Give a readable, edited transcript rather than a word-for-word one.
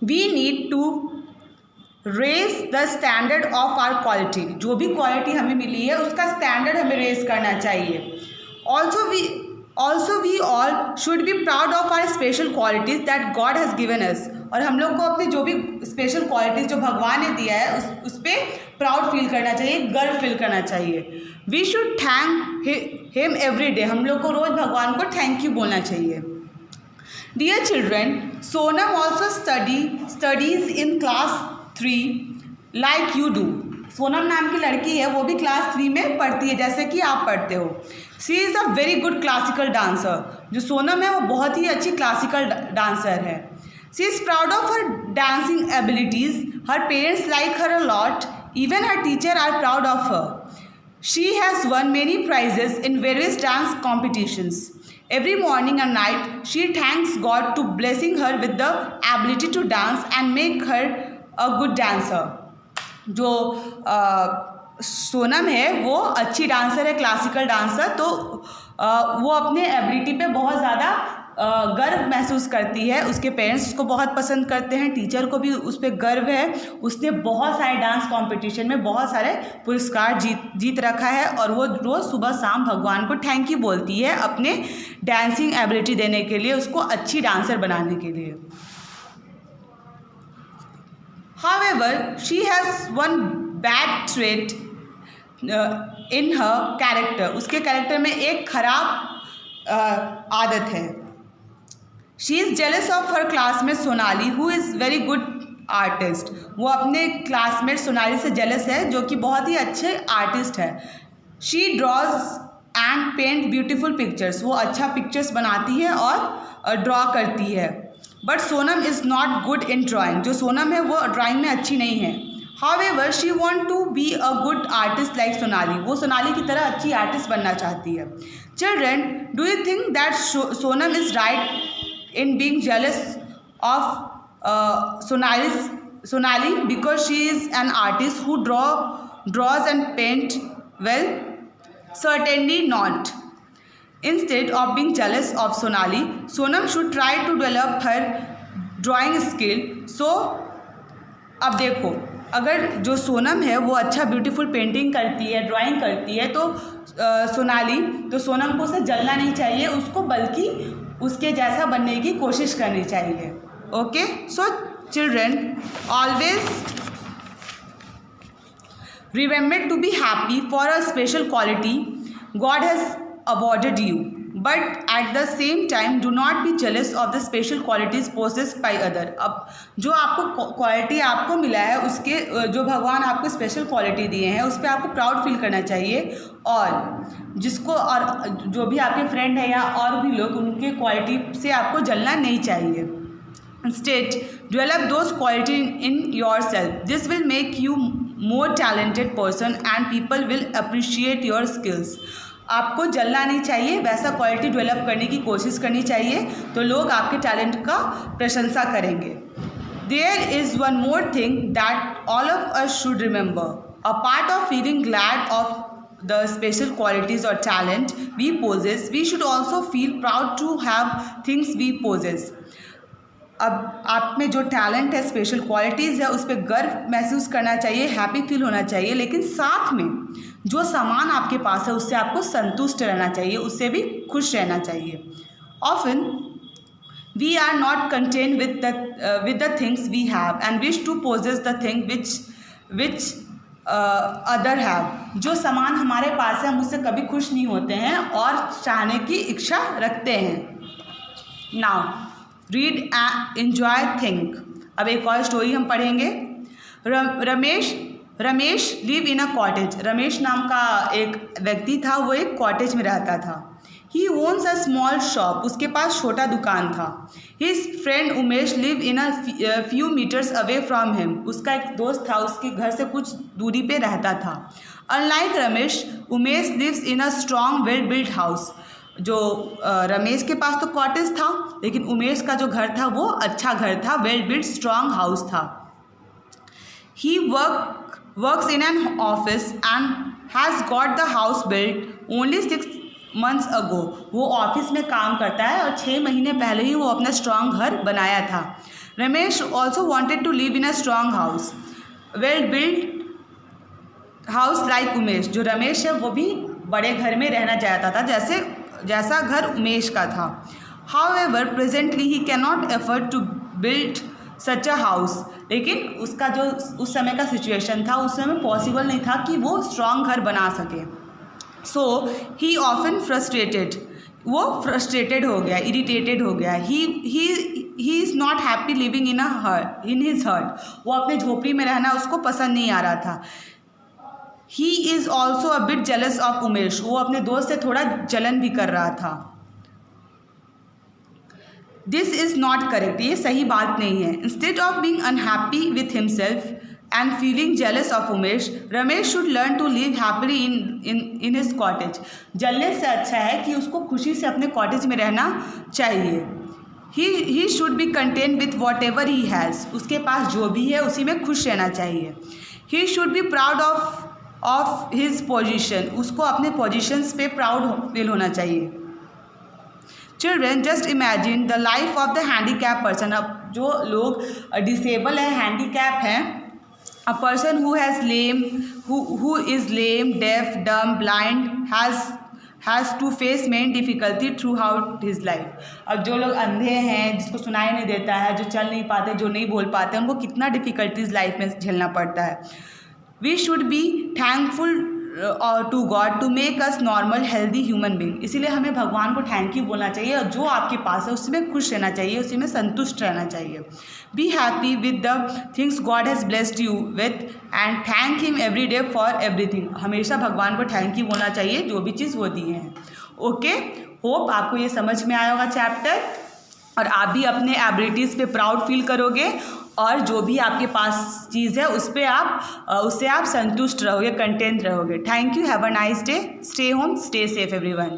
We need to raise the standard of our quality. जो भी quality हमें मिली है उसका स्टैंडर्ड हमें रेज करना चाहिए। Also we all should be proud of our special qualities that God has given us. और हम लोग को अपनी जो भी स्पेशल क्वालिटीज़ जो भगवान ने दिया है उस पर प्राउड फील करना चाहिए, गर्व फील करना चाहिए। We should thank him every day. हम लोग को रोज़ भगवान को थैंक यू बोलना चाहिए। Dear children, Sonam also studies in class 3 like you do. Sonam नाम की लड़की है, वो भी क्लास 3 में पढ़ती है जैसे कि आप पढ़ते हो। She is a very good classical dancer. जो सोनम है वो बहुत ही अच्छी क्लासिकल डांसर है। She is proud of her dancing abilities. Her parents like her a lot. Even her teacher are proud of her. She has won many prizes in various dance competitions. Every morning and night, she thanks God to blessing her with the ability to dance and make her a good dancer. जो सोनम है वो अच्छी dancer है, classical dancer. तो वो अपने ability पे बहुत ज़्यादा गर्व महसूस करती है। उसके पेरेंट्स उसको बहुत पसंद करते हैं, टीचर को भी उस पर गर्व है। उसने बहुत सारे डांस कंपटीशन में बहुत सारे पुरस्कार जीत रखा है और वो रोज़ सुबह शाम भगवान को थैंक यू बोलती है अपने डांसिंग एबिलिटी देने के लिए, उसको अच्छी डांसर बनाने के लिए। However, she has one bad trait in her character. उसके कैरेक्टर में एक खराब आदत है। She is jealous of her classmate Sonali who is very good artist. वो अपने क्लासमेट सोनाली से जेलस है जो कि बहुत ही अच्छे आर्टिस्ट है। She draws and paint beautiful pictures. वो अच्छा पिक्चर्स बनाती है और ड्रॉ करती है। But Sonam is not good in drawing. जो सोनम है वो ड्राइंग में अच्छी नहीं है। However she want to be a good artist like Sonali. वो सोनाली की तरह अच्छी आर्टिस्ट बनना चाहती है। Children, do you think that Sonam is right in being jealous of Sonali because she is an artist who draws and paint well? Certainly not. Instead of being jealous of Sonali, Sonam should try to develop her drawing skill. So अब देखो, अगर जो सोनम है वो अच्छा beautiful painting करती है, drawing करती है, तो सोनम को उसे जलना नहीं चाहिए, उसको बल्कि उसके जैसा बनने की कोशिश करनी चाहिए। Okay, so children, always remember to be happy for a special quality God has awarded you, but at the same time do not be jealous of the special qualities possessed by other. अब जो आपको quality आपको मिला है, उसके जो भगवान आपको स्पेशल क्वालिटी दिए हैं उस पर आपको प्राउड फील करना चाहिए। और जो भी आपके फ्रेंड है या और भी लोग, उनके क्वालिटी से आपको जलना नहीं चाहिए। Instead develop those quality in your self. This will make you more talented person and people will appreciate your skills. आपको जलना नहीं चाहिए, वैसा क्वालिटी डेवलप करने की कोशिश करनी चाहिए, तो लोग आपके टैलेंट का प्रशंसा करेंगे। There is one more thing that all of us should remember. A part of feeling glad of the special qualities or talent we possess, we should also feel proud to have things we possess. अब आप में जो talent है, special qualities है, उस पर गर्व महसूस करना चाहिए, हैप्पी फील होना चाहिए, लेकिन साथ में जो सामान आपके पास है उससे आपको संतुष्ट रहना चाहिए, उससे भी खुश रहना चाहिए। Often we are not content with the things we have and wish to possess the thing which other have. जो सामान हमारे पास है हम उससे कभी खुश नहीं होते हैं और चाहने की इच्छा रखते हैं। Now read and enjoy think. अब एक और स्टोरी हम पढ़ेंगे। Ramesh live in a cottage. Ramesh नाम का एक व्यक्ति था, वो एक कॉटेज में रहता था। He owns a small shop. उसके पास छोटा दुकान था। His friend Umesh live in a few meters away from him. उसका एक दोस्त था, उसके घर से कुछ दूरी पे रहता था। Unlike Ramesh, Umesh lives in a strong well built house. जो रमेश के पास तो कॉटेज था, लेकिन उमेश का जो घर था वो अच्छा घर था, वेल बिल्ट स्ट्रॉन्ग हाउस था। He works in an office and has got the house built only 6 months ago। वो ऑफिस में काम करता है और 6 महीने पहले ही वो अपना स्ट्रॉन्ग घर बनाया था। Ramesh also wanted to live in a strong house, well build house like Umesh. जो रमेश है वो भी बड़े घर में रहना चाहता था, जैसा घर उमेश का था। However presently he can not afford to build such a house, लेकिन उसका जो उस समय का सिचुएशन था, उस समय पॉसिबल नहीं था कि वो स्ट्रॉन्ग घर बना सके। सो ही ऑफन फ्रस्ट्रेटेड, वो फ्रस्ट्रेटेड हो गया, इरिटेटेड हो गया। He is not happy living in his hut, वो अपने झोपड़ी में रहना उसको पसंद नहीं आ रहा था। He is also a bit jealous of Umesh, वो अपने दोस्त से थोड़ा जलन भी कर रहा था। दिस इज़ नॉट करेक्ट, ये सही बात नहीं है। Instead of being unhappy with himself and feeling jealous of Umesh, Ramesh should learn to live happily in his cottage. जलने से अच्छा है कि उसको खुशी से अपने कॉटेज में रहना चाहिए। He should B content with what ever he has, उसके पास जो भी है उसी में खुश रहना चाहिए। He should be proud of his position, उसको अपने पोजिशंस पे प्राउड फील होना चाहिए। Children just imagine the life of the handicap person, अब जो लोग डिसेबल है, हैंडीकैप हैं, a person who has lame, who is lame, deaf, dumb, blind has to face main difficulty throughout his life. अब जो लोग अंधे हैं, जिसको सुनाई नहीं देता है, जो चल नहीं पाते, जो नहीं बोल पाते, उनको कितना डिफ़िकल्टीज लाइफ में झेलना पड़ता है। We should be thankful to God to make us normal healthy human being, इसीलिए हमें भगवान को थैंक यू बोलना चाहिए, और जो आपके पास है उसी में खुश रहना चाहिए, उसी में संतुष्ट रहना चाहिए। Be happy with the things God has blessed you with and thank him every day for everything, हमेशा भगवान को थैंक यू बोलना चाहिए जो भी चीज़ वो दिए हैं। ओके, होप आपको ये समझ में आया होगा चैप्टर, और आप भी अपने एबिलिटीज़ पे प्राउड फील करोगे, और जो भी आपके पास चीज़ है उससे आप संतुष्ट रहोगे, कंटेंट रहोगे। Thank you, have a nice day, stay home, stay safe everyone.